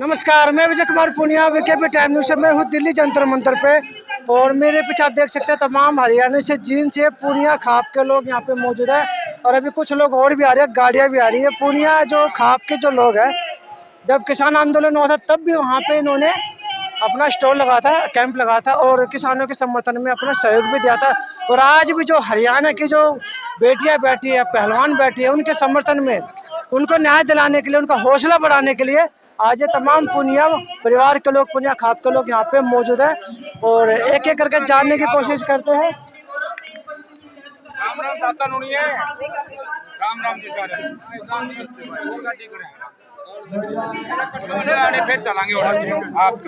नमस्कार, मैं Vijay Kumar Puniya, VKB time news से। मैं हूँ दिल्ली जंतर मंतर पे और मेरे पीछे आप देख सकते हैं तमाम हरियाणा से, जींद से, पूर्णिया खाप के लोग यहाँ पे मौजूद है। और अभी कुछ लोग और भी आ रहे हैं, गाड़ियाँ भी आ रही है। पूर्णिया जो खाप के जो लोग हैं, जब किसान आंदोलन हुआ था तब भी वहाँ पे इन्होंने अपना स्टॉल लगा था, कैंप लगा था और किसानों के समर्थन में अपना सहयोग भी दिया था। और आज भी जो हरियाणा की जो बेटियाँ बैठी है, पहलवान बैठी है, उनके समर्थन में, उनको न्याय दिलाने के लिए, उनका हौसला बढ़ाने के लिए आज ये तमाम पुनिया परिवार के लोग, पुनिया खाप के लोग यहाँ पे मौजूद है और एक एक करके जानने की कोशिश करते हैं। राम राम साता नुनी है, राम राम जी सारे फिर चलाएंगे आप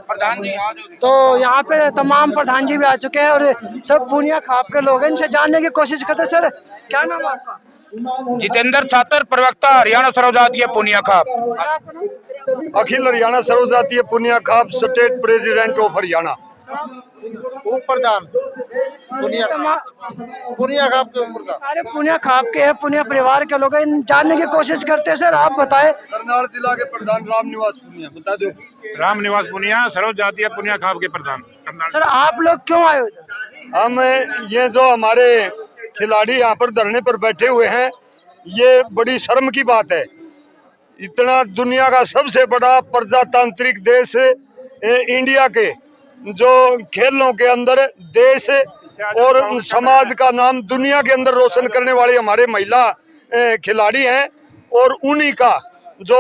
प्रधान जी आ जाओ। तो यहाँ पे तमाम प्रधान जी भी आ चुके हैं और सब पुनिया खाप के लोग हैं, इनसे जानने की कोशिश करते हैं। सर, क्या नाम है आपका? जितेंद्र छात्र, प्रवक्ता हरियाणा सर्वजातीय पुनिया खाप। अखिल हरियाणा सर्वजातीय पुनिया खाप, स्टेट प्रेसिडेंट ऑफ हरियाणा, उप प्रधान पुनिया खाप के प्रधान। सारे पुनिया खाप के हैं, पुनिया परिवार के लोग हैं, इन जानने की कोशिश करते हैं। सर, आप बताएं। करनाल जिला के प्रधान राम निवास पुनिया, बता दो। राम निवास पुनिया, सर्वजातीय पुनिया खाप के प्रधान। सर, आप लोग क्यों आए हो इधर? हम ये जो हमारे खिलाड़ी यहाँ पर धरने पर बैठे हुए हैं, ये बड़ी शर्म की बात है। इतना दुनिया का सबसे बड़ा प्रजातांत्रिक देश इंडिया के जो खेलों के अंदर देश और समाज का नाम दुनिया के अंदर रोशन करने वाले हमारे महिला खिलाड़ी हैं और उन्हीं का जो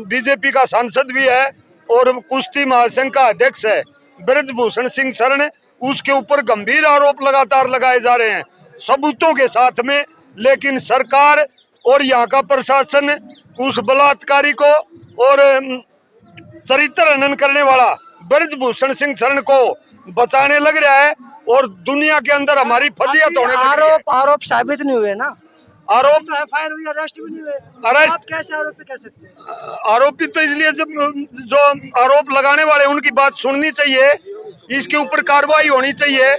बीजेपी का सांसद भी है और कुश्ती महासंघ का अध्यक्ष है ब्रजभूषण सिंह शरण, उसके ऊपर गंभीर आरोप लगातार लगाए जा रहे हैं सबूतों के साथ में। लेकिन सरकार और यहाँ का प्रशासन उस बलात्कारी को और चरित्र हनन करने वाला ब्रजभूषण सिंह शरण को बचाने लग रहा है और दुनिया के अंदर हमारी फजीहत होने लगी है। आरोप साबित नहीं हुए ना? आरोप तो एफआईआर हुई, अरेस्ट भी नहीं हुए। अरेस्ट आप कैसे आरोपी कह सकते हैं? आरोपी तो इसलिए जब जो आरोप लगाने वाले उनकी बात सुननी चाहिए, इसके ऊपर कार्रवाई होनी चाहिए।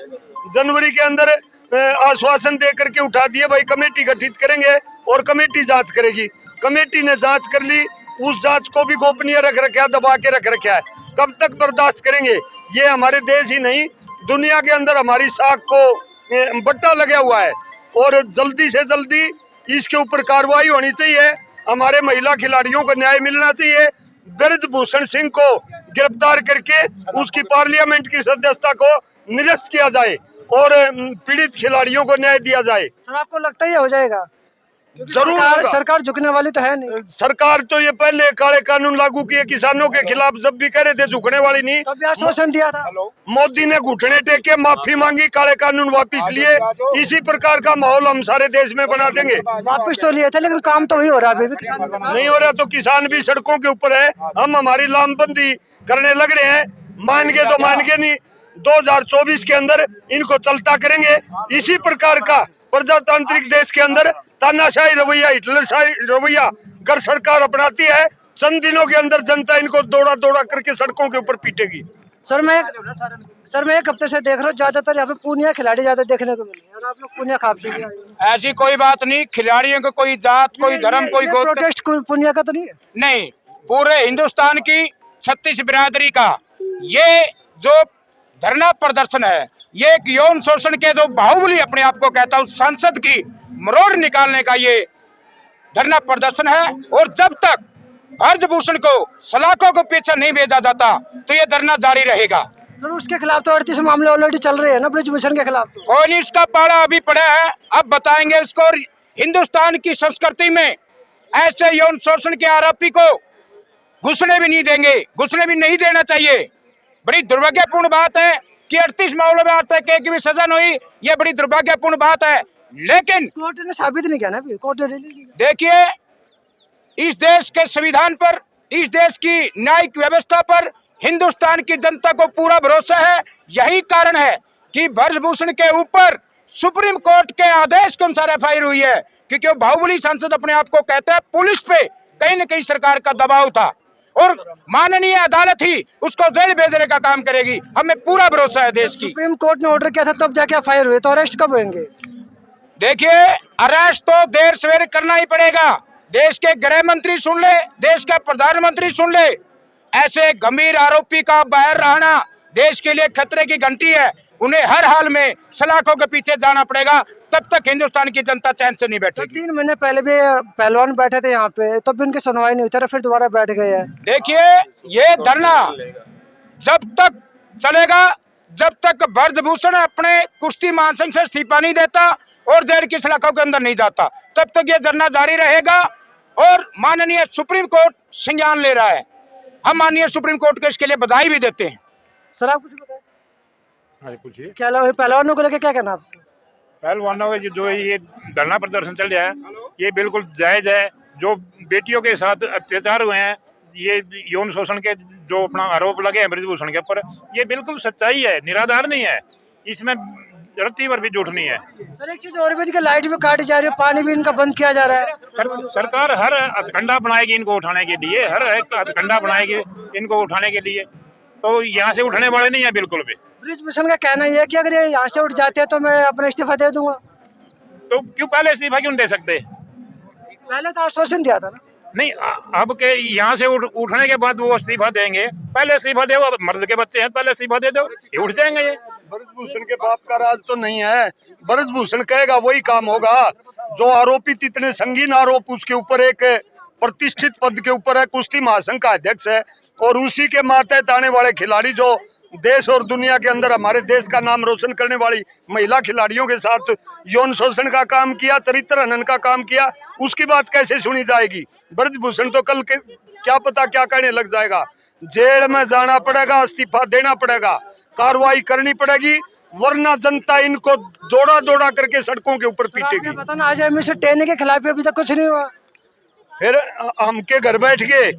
जनवरी के अंदर आश्वासन दे करके उठा दिए, भाई कमेटी गठित करेंगे और कमेटी जांच करेगी। कमेटी ने जांच कर ली, उस जांच को भी गोपनीय रख रखा है, दबा के रख रखा है। कब तक बर्दाश्त करेंगे? ये हमारे देश ही नहीं दुनिया के अंदर हमारी साख को बट्टा लगा हुआ है और जल्दी से जल्दी इसके ऊपर कार्रवाई होनी चाहिए। हमारे महिला खिलाड़ियों को न्याय मिलना चाहिए। ब्रजभूषण सिंह को गिरफ्तार करके उसकी पार्लियामेंट की सदस्यता को निरस्त किया जाए और पीड़ित खिलाड़ियों को न्याय दिया जाए। सर, आपको लगता है ये हो जाएगा? जरूर सरकार झुकने वाली तो है नहीं। सरकार तो ये पहले काले कानून लागू किए किसानों के खिलाफ, जब भी कह रहे थे झुकने वाली नहीं। तब भी आश्वासन दिया था। मोदी ने घुटने टेके माफी मांगी, काले कानून वापस लिए। इसी प्रकार का माहौल हम सारे देश में बना देंगे। वापस तो लिए थे लेकिन काम तो वही हो रहा है, अभी भी किसानों के साथ नहीं हो रहा तो किसान भी सड़कों के ऊपर है। हम हमारी लामबंदी करने लग रहे हैं, मान गए तो मान गए, नहीं 2024 के अंदर इनको चलता करेंगे। इसी प्रकार का प्रजातांत्रिक देश के अंदर तानाशाही रवैया, हिटलरशाही रवैया अगर सरकार अपनाती है, चंद दिनों के अंदर जनता इनको दौड़ा दौड़ा करके सड़कों के ऊपर पीटेगी। सर, मैं एक हफ्ते से देख रहा हूँ, ज्यादातर यहाँ पे पुनिया खिलाड़ी ज्यादा देखने को मिले और आप लोग पुनिया खाप से भी आए हैं। ऐसी कोई बात नहीं, खिलाड़ियों को कोई जात, कोई धर्म, कोई गोत्र प्रोटेस्ट पुनिया का तो नहीं है? नहीं, पूरे हिंदुस्तान की 36 बिरादरी का ये जो धरना प्रदर्शन है, ये एक यौन शोषण के जो बाहुबली अपने आप को कहता हूँ सांसद की मरोड़ निकालने का ये धरना प्रदर्शन है। और जब तक ब्रजभूषण को सलाखों को पीछे नहीं भेजा जाता तो ये धरना जारी रहेगा। सर, उसके खिलाफ तो 38 मामले ऑलरेडी चल रहे हैं ना, ब्रजभूषण के खिलाफ तो। कोई नहीं, इसका पाड़ा अभी पड़ा है, अब बताएंगे इसको। हिंदुस्तान की संस्कृति में ऐसे यौन शोषण के आरोपी को घुसने भी नहीं देंगे, घुसने भी नहीं देना चाहिए। बड़ी दुर्भाग्यपूर्ण बात है कि 38 मामलों में आज तक एक भी सजा नहीं हुई, ये बड़ी दुर्भाग्यपूर्ण बात है। लेकिन कोर्ट ने साबित नहीं किया ना अभी, कोर्ट ने देखिए, इस देश के संविधान पर, इस देश की न्यायिक व्यवस्था पर हिंदुस्तान की जनता को पूरा भरोसा है। यही कारण है कि ब्रजभूषण के ऊपर सुप्रीम कोर्ट के आदेश के अनुसार एफआईआर हुई है, क्योंकि वो बाहुबली सांसद अपने आप को कहता है। पुलिस पे कहीं न कहीं सरकार का दबाव था और माननीय अदालत ही उसको जेल भेजने का काम करेगी, हमें पूरा भरोसा है देश की। सुप्रीम कोर्ट ने ऑर्डर किया था तब जाके एफआईआर हुए, तो अरेस्ट कब होंगे? देखिए, अरेस्ट तो देर सवेर करना ही पड़ेगा। देश के गृह मंत्री सुन ले, देश का प्रधानमंत्री सुन ले, ऐसे गंभीर आरोपी का बाहर रहना देश के लिए खतरे की घंटी है। उन्हें हर हाल में सलाखों के पीछे जाना पड़ेगा, तब तक हिंदुस्तान की जनता चैन से नहीं तो बैठेगी। 3 महीने पहले भी पहलवान बैठे थे यहाँ पे, तब भी उनकी सुनवाई नहीं हुई थी, फिर दोबारा बैठ गए हैं। देखिए, ये धरना जब तक चलेगा, जब तक ब्रजभूषण अपने कुश्ती महासंघ से इस्तीफा नहीं देता और जेल की सलाखों के अंदर नहीं जाता, तब तक ये धरना जारी रहेगा। और माननीय सुप्रीम कोर्ट संज्ञान ले रहा है। हम माननीय सुप्रीम कोर्ट को इसके लिए बधाई भी देते हैं। सर आप कुछ बताएं, हाँ पूछिए। क्या पहलवानों को लेकर क्या कहना आपसे? पहलवानों का जो ये धरना प्रदर्शन चल रहा है, ये बिल्कुल जायज है। जो बेटियों के साथ अत्याचार हुए हैं, ये यौन शोषण के जो अपना आरोप लगे हैं ब्रजभूषण के ऊपर, ये बिल्कुल सच्चाई है, निराधार नहीं है, इसमें रत्ती भर भी झूठ नहीं है। सर एक चीज और भी, इनकी लाइट भी काटी जा रही है, पानी भी इनका बंद किया जा रहा है। सरकार हर हथकंडा बनाएगी इनको उठाने के लिए, हर एक हथकंडा बनाएगी इनको उठाने के लिए। तो यहाँ से उठने वाले नहीं है बिल्कुल भी। ब्रजभूषण का कहना यह है कि अगर ये यहाँ से उठ जाते हैं तो मैं अपना इस्तीफा दे दूंगा। तो क्यों पहले इस्तीफा क्यों नहीं दे सकते? पहले तो आश्वासन दिया था ना। नहीं, अब के यहाँ से उठने के बाद वो इस्तीफा देंगे। पहले इस्तीफा दो, मर्द के बच्चे हैं, पहले इस्तीफा दे दो, ये उठ जाएंगे। ये ब्रजभूषण के बाप का राज तो नहीं है। ब्रजभूषण कहेगा वही काम होगा। जो आरोपित इतने संगीन आरोप उसके ऊपर, एक प्रतिष्ठित पद के ऊपर है, कुश्ती महासंघ का अध्यक्ष है, और उसी के मातहत आने वाले खिलाड़ी जो देश और दुनिया के अंदर हमारे देश का नाम रोशन करने वाली महिला खिलाड़ियों के साथ यौन शोषण का काम किया, चरित्र हनन का काम किया, उसकी बात कैसे सुनी जाएगी? ब्रजभूषण तो कल के क्या पता क्या कहने लग जाएगा। जेल में जाना पड़ेगा, इस्तीफा देना पड़ेगा, कार्रवाई करनी पड़ेगी, वरना जनता इनको दौड़ा दौड़ा करके सड़कों के ऊपर पीटेगी। पता ना, आज मिस्टर टेनी के खिलाफ अभी तक कुछ नहीं हुआ। फिर हम के घर बैठ गए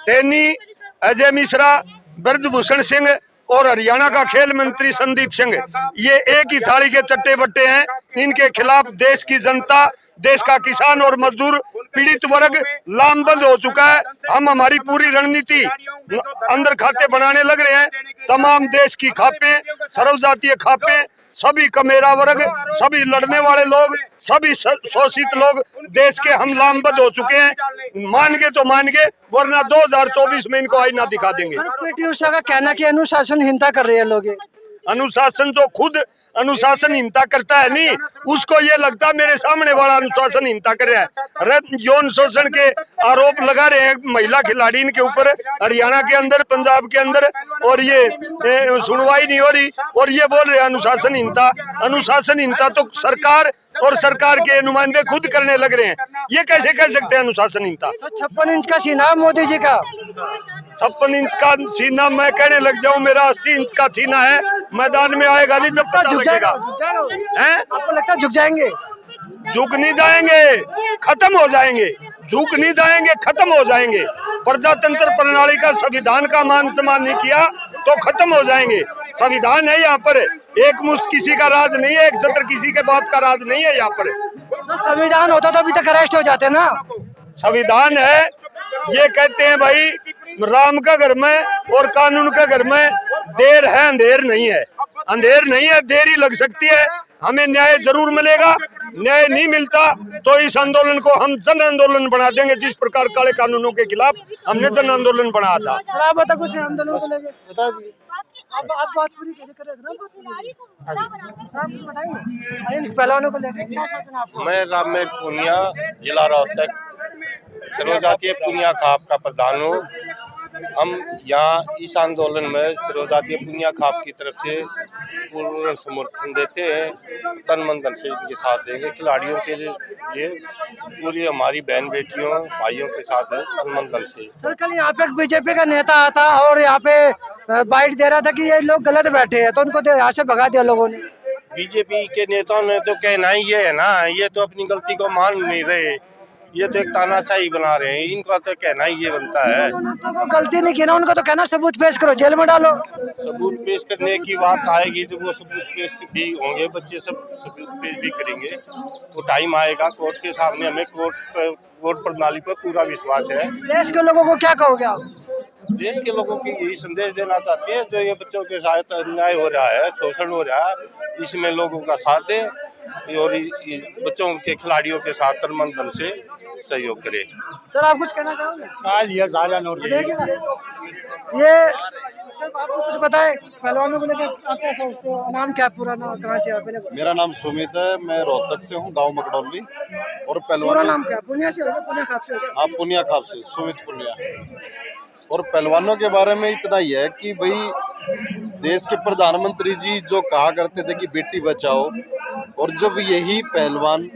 टेनी, अजय मिश्रा, ब्रजभूषण सिंह और हरियाणा का खेल मंत्री संदीप सिंह, ये एक ही थाली के चट्टे बट्टे हैं। इनके खिलाफ देश की जनता, देश का किसान और मजदूर पीड़ित वर्ग लामबंद हो चुका है। हम हमारी पूरी रणनीति अंदर खाते बनाने लग रहे हैं। तमाम देश की खापें, सर्वजातीय खापें, सभी कमेरा वर्ग, सभी लड़ने वाले लोग, सभी शोषित लोग देश के हम लामबंद हो चुके हैं। मान गए तो मान गए, वरना 2024 में इनको आईना दिखा देंगे। पीटी उषा का कहना कि अनुशासनहीनता कर रहे हैं लोग। अनुशासन जो खुद अनुशासनहीनता करता है नहीं, उसको ये लगता है मेरे सामने वाला अनुशासनहीनता कर रहा है। अरे यौन शोषण के आरोप लगा रहे हैं महिला खिलाड़ी के ऊपर हरियाणा के अंदर, पंजाब के अंदर, और ये सुनवाई नहीं हो रही, और ये बोल रहे हैं अनुशासनहीनता। अनुशासनहीनता तो सरकार और सरकार के नुमाइंदे खुद करने लग रहे हैं। ये कैसे कर सकते हैं अनुशासनहीनता? 56 इंच का सीना मोदी जी का। 56 इंच का सीना मैं कहने लग जाऊं, मेरा 80 इंच का सीना है। मैदान में आएगा नहीं जब तक झुक जाएगा। हैं? आपको लगता है झुक जाएंगे? झुक नहीं जाएंगे, खत्म हो जाएंगे। झुक नहीं जाएंगे, खत्म हो जाएंगे। प्रजातंत्र प्रणाली का, संविधान का मान सम्मान नहीं किया तो खत्म हो जाएंगे। संविधान है यहाँ पर, एक मुश्त किसी का राज नहीं है, एक छत्र किसी के बाप का राज नहीं है यहाँ पर। संविधान होता तो अभी तक अरेस्ट हो जाते ना। संविधान है, ये कहते हैं भाई राम का घर में और कानून का घर में देर है, अंधेर नहीं है। अंधेर नहीं है, देर ही लग सकती है। हमें न्याय जरूर मिलेगा। न्याय नहीं मिलता तो इस आंदोलन को हम जन आंदोलन बना देंगे, जिस प्रकार काले कानूनों के खिलाफ हमने जन आंदोलन बनाया था। सर आप बता कुछ आंदोलन को लेके बता दीजिए। आप बात पूरी कैसे कर रहे थे ना? सर कुछ बताइए पहलवानों को लेके क्या सोचना आपको? मैं राममेर पूनिया, जिला रोहतक, सर्वजातीय पूनिया खाप का प्रधान हूँ। हम यहाँ इस आंदोलन में सर्वजातीय पूनिया खाप की तरफ से पूर्ण समर्थन देते हैं, तन मन धन से इनके साथ देंगे। खिलाड़ियों के लिए पूरी हमारी बहन बेटियों भाइयों के साथ है, तन मन धन से। सर कल यहाँ पे एक बीजेपी का नेता आता और यहाँ पे बाइट दे रहा था कि ये लोग गलत बैठे हैं, तो उनको यहाँ से भगा दिया लोगों ने। बीजेपी के नेताओं ने तो कहना ही ये है ना, ये तो अपनी गलती को मान नहीं रहे, ये तो एक तानाशाही बना रहे हैं। इनका तो कहना ही ये बनता है। तो वो गलती नहीं की ना, उनको तो कहना सबूत पेश करो, जेल में डालो। सबूत पेश करने की बात आएगी तो वो सबूत पेश भी होंगे, बच्चे सब सबूत पेश भी करेंगे। वो टाइम आएगा कोर्ट के सामने। हमें कोर्ट प्रणाली पर पूरा विश्वास है। देश के लोगों को क्या कहोगे आप? देश के लोगों को यही संदेश देना चाहते हैं, जो ये बच्चों के साथ अन्याय हो रहा है, शोषण हो रहा है, इसमें लोगों का साथ दें और बच्चों के खिलाड़ियों के साथ तन मन धन से सहयोग करें। सर आप कुछ कहना चाहोगे? आज ये ये सिर्फ आपको कुछ बताए पहलवानों को लेकर आप क्या सोचते हो? नाम क्या है पूरा, नाम कहाँ से आप पहले मेरा नाम सुमित है, मैं रोहतक से हूँ, गांव मकडौली। और पूरा पहलवान नाम क्या है? पुनिया से हो गया, पुनिया खाप से हो गया? आप पुनिया खाप से, सुमित पुनिया। और पहलवानों के बारे में इतना ही है कि भाई देश के प्रधानमंत्री जी जो कहा करते थे कि बेटी बचाओ, और जब यही पहलवान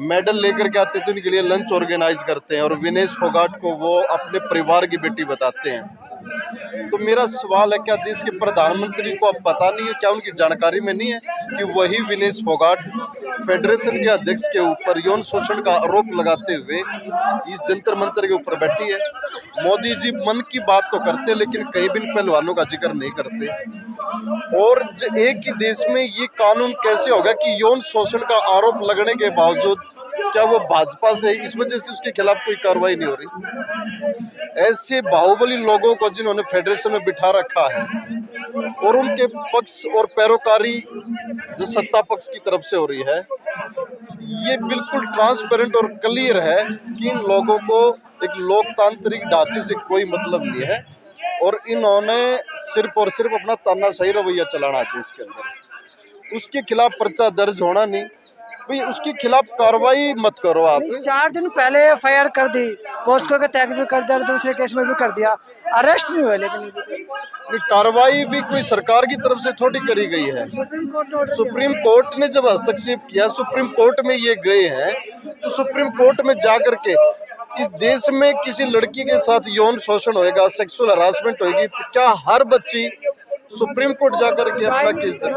मेडल लेकर के आते थे उनके लिए लंच ऑर्गेनाइज करते हैं और विनेश फोगाट को वो अपने परिवार की बेटी बताते हैं। तो मेरा सवाल है, क्या देश के प्रधानमंत्री को अब पता नहीं है, क्या उनकी जानकारी में नहीं है कि वही विनेश फोगाट फेडरेशन के अध्यक्ष के ऊपर यौन शोषण का आरोप लगाते हुए इस जंतर मंतर के ऊपर बैठी है। मोदी जी मन की बात तो करते लेकिन कहीं भी पहलवानों का जिक्र नहीं करते। और एक ही देश में ये कानून कैसे होगा कि यौन शोषण का आरोप लगने के बावजूद क्या वो भाजपा से इस वजह से उसके खिलाफ कोई कार्रवाई नहीं हो रही? ऐसे बाहुबली लोगों को जिन्होंने फेडरेशन में बिठा रखा है और उनके पक्ष और पैरोकारी जो सत्ता पक्ष की तरफ से हो रही है, ये बिल्कुल ट्रांसपेरेंट और क्लियर है कि इन लोगों को एक लोकतांत्रिक ढांचे से कोई मतलब नहीं है और इन्होंने सिर्फ और सिर्फ अपना तानाशाही रवैया चलाना है देश के अंदर। उसके खिलाफ पर्चा दर्ज होना नहीं, भाई उसके खिलाफ कार्रवाई मत करो आप। 4 दिन पहले FIR कर दी, पोस्को के तहत भी कर दिया, दूसरे केस में भी कर दिया, अरेस्ट नहीं हुए। लेकिन कार्रवाई भी कोई सरकार की तरफ से थोड़ी करी गई है। सुप्रीम कोर्ट ने जब हस्तक्षेप किया, सुप्रीम कोर्ट में ये गए हैं, तो सुप्रीम कोर्ट में जाकर के इस देश में किसी लड़की के साथ यौन शोषण होएगा, सेक्सुअल हरासमेंट होगी, तो क्या हर बच्ची सुप्रीम कोर्ट जाकर के अपना केस दे?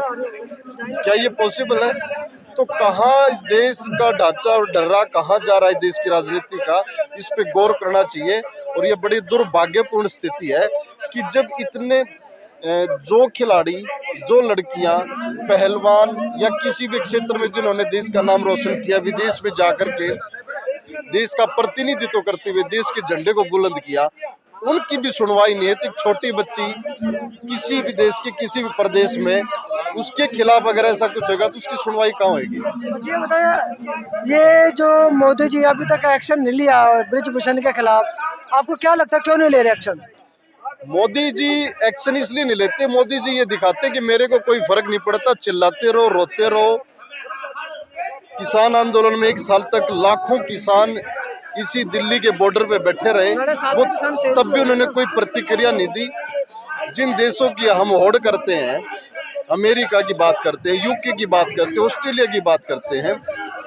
क्या ये पॉसिबल है? तो कहाँ इस देश का ढांचा और डर्रा कहाँ जा रहा है देश की राजनीति का, इस पे गौर करना चाहिए। और ये बड़ी दुर्भाग्यपूर्ण स्थिति है कि जब इतने जो खिलाड़ी, जो लड़कियां, पहलवान या किसी भी क्षेत्र में जिन्होंने देश का नाम रोशन किया, विदेश में जाकर के देश का प्रतिनिधित्व करते हुए देश के झंडे को बुलंद किया, उनकी भी सुनवाई नहीं है। तो एक छोटी बच्ची किसी भी देश के किसी भी प्रदेश में उसके खिलाफ अगर ऐसा कुछ होगा तो उसकी सुनवाई कहाँ होगी? मुझे बताया, ये जो मोदी जी अभी तक एक्शन नहीं लिया ब्रिजभूषण के खिलाफ, आपको क्या लगता है क्यों नहीं ले रहे एक्शन? मोदी जी एक्शन इसलिए नहीं लेते, मोदी जी ये दिखाते कि मेरे को कोई फर्क नहीं पड़ता, चिल्लाते रहो, रोते रहो। किसान आंदोलन में 1 साल तक लाखों किसान इसी दिल्ली के बॉर्डर पे बैठे रहे, वो तब भी उन्होंने कोई प्रतिक्रिया नहीं दी। जिन देशों की हम होड़ करते हैं, अमेरिका की बात करते हैं, यूके की बात करते हैं, ऑस्ट्रेलिया की बात करते हैं,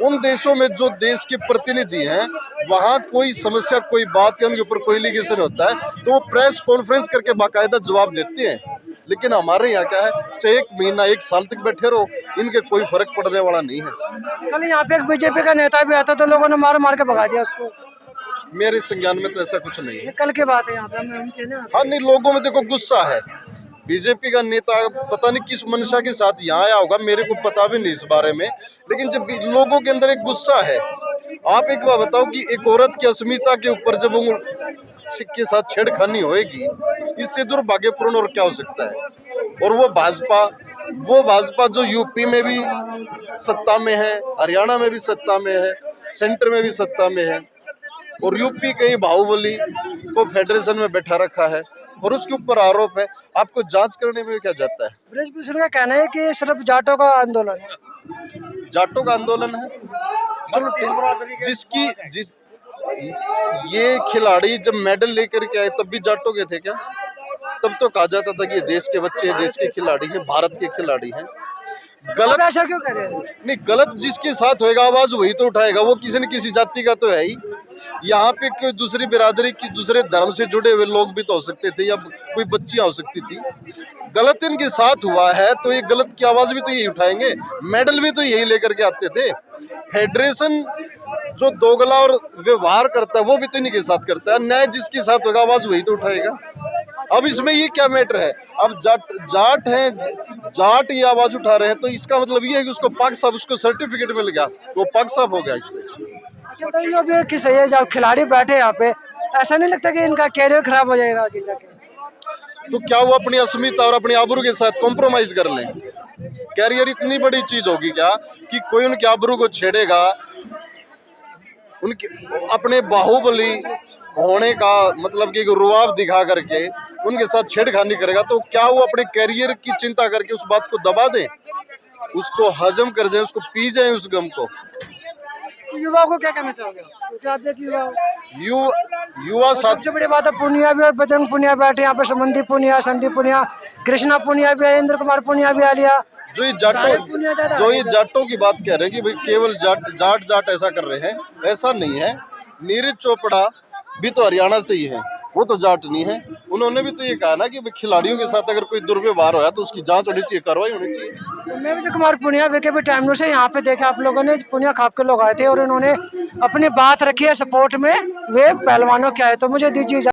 उन देशों में जो देश के प्रतिनिधि हैं, वहाँ कोई समस्या, कोई बात या उनके ऊपर कोई एलिगेशन होता है तो वो प्रेस कॉन्फ्रेंस करके बाकायदा जवाब देते हैं। लेकिन हमारे यहाँ क्या है, चाहे 1 महीना 1 साल तक बैठे रहो, इनके कोई फर्क पड़ने वाला नहीं है। कल यहाँ पे एक बीजेपी का नेता भी आता तो लोगों ने मार मार के भगा दिया उसको। मेरे संज्ञान में तो ऐसा कुछ नहीं है। कल की बात है, यहाँ पे हम थे ना। हाँ नहीं, लोगों में देखो गुस्सा है। बीजेपी का नेता पता नहीं किस मंशा के साथ यहाँ आया होगा, मेरे को पता भी नहीं इस बारे में, लेकिन जब लोगों के अंदर एक गुस्सा है। आप एक बात बताओ कि एक औरत की अस्मिता के ऊपर जब के साथ छेड़खानी होएगी, इससे दुर्भाग्यपूर्ण और क्या हो सकता है? और वो भाजपा जो यूपी में भी सत्ता में है, हरियाणा में भी सत्ता में है, सेंटर में भी सत्ता में है, और यूपी के ही बाहुबली को फेडरेशन में बैठा रखा है और उसके ऊपर आरोप है। आपको जांच करने में क्या जाता है? ब्रिजभूषण का कहना है कि सिर्फ जाटों का आंदोलन है। जाटों का आंदोलन है, चलो ये खिलाड़ी जब मेडल लेकर के आए तब भी जाटों के थे क्या? तब तो कहा जाता था कि ये देश के बच्चे हैं, देश के खिलाड़ी हैं, भारत के खिलाड़ी हैं। गलत ऐसा क्यों कर रहे हैं? नहीं, गलत जिसके साथ होएगा आवाज वही तो उठाएगा, वो किसी न किसी जाति का तो है ही। यहाँ पे कोई दूसरी बिरादरी की, दूसरे धर्म से जुड़े हुए लोग भी तो हो सकते थे, या कोई बच्चियां हो सकती थी। गलत इनके साथ हुआ है तो ये गलत की आवाज भी तो यही उठाएंगे, मेडल भी तो यही लेकर के आते थे। फेडरेशन जो दोगला और व्यवहार करता है वो भी तो इन्हीं के साथ करता है। न्याय जिसके साथ होगा आवाज वही तो उठाएगा। अब इसमें ये क्या मैटर है? अब जाट हैं, जाट ये आवाज उठा रहे हैं तो इसका मतलब ये है कि उसको पाक साहब, उसको सर्टिफिकेट मिल गया, वो पाक साहब हो गया इससे। अच्छा, जो भी किस है, जब खिलाड़ी बैठे यहाँ पे, ऐसा नहीं लगता कि इनका कैरियर खराब हो जाएगा आगे जाके? तो क्या वो अपनी अस्मिता और अपनी आबरू के साथ कॉम्प्रोमाइज कर लें? कैरियर इतनी बड़ी चीज होगी क्या कि कोई उनके आबरू को छेड़ेगा? उनके अपने बाहुबली होने का मतलब कि रुआब दिखा करके उनके साथ छेड़खानी करेगा तो क्या वो अपने करियर की चिंता करके उस बात को दबा दे, उसको हजम कर जाए, उसको पी जाए उस गम को। तो युवाओं को क्या कहना चाहोगे, क्योंकि आप देखिए युवा साथ सबसे बड़ी बात है पुनिया भी और बजरंग पुनिया बैठे यहाँ पे, सुमंदीप पुनिया, संदीप पुनिया, कृष्णा पुनिया भी है, इंद्र कुमार पुनिया भी आ लिया। जो ये सारे जाटों की बात कह रहे हैं कि भाई केवल जाट ऐसा कर रहे हैं, ऐसा नहीं है। नीरज चोपड़ा भी तो हरियाणा से ही है, वो तो जाट नहीं है। उन्होंने भी तो ये कहा ना कि भाई खिलाड़ियों के साथ अगर कोई दुर्व्यवहार होया तो उसकी जांच होनी चाहिए, कार्रवाई होनी चाहिए। तो मैं Vijay Kumar Puniya VKB time news से यहाँ पे देखा आप लोगों ने, पुनिया खाप के लोग आए थे और उन्होंने अपनी बात रखी है सपोर्ट में वे पहलवानों के आए। तो मुझे दीजिए।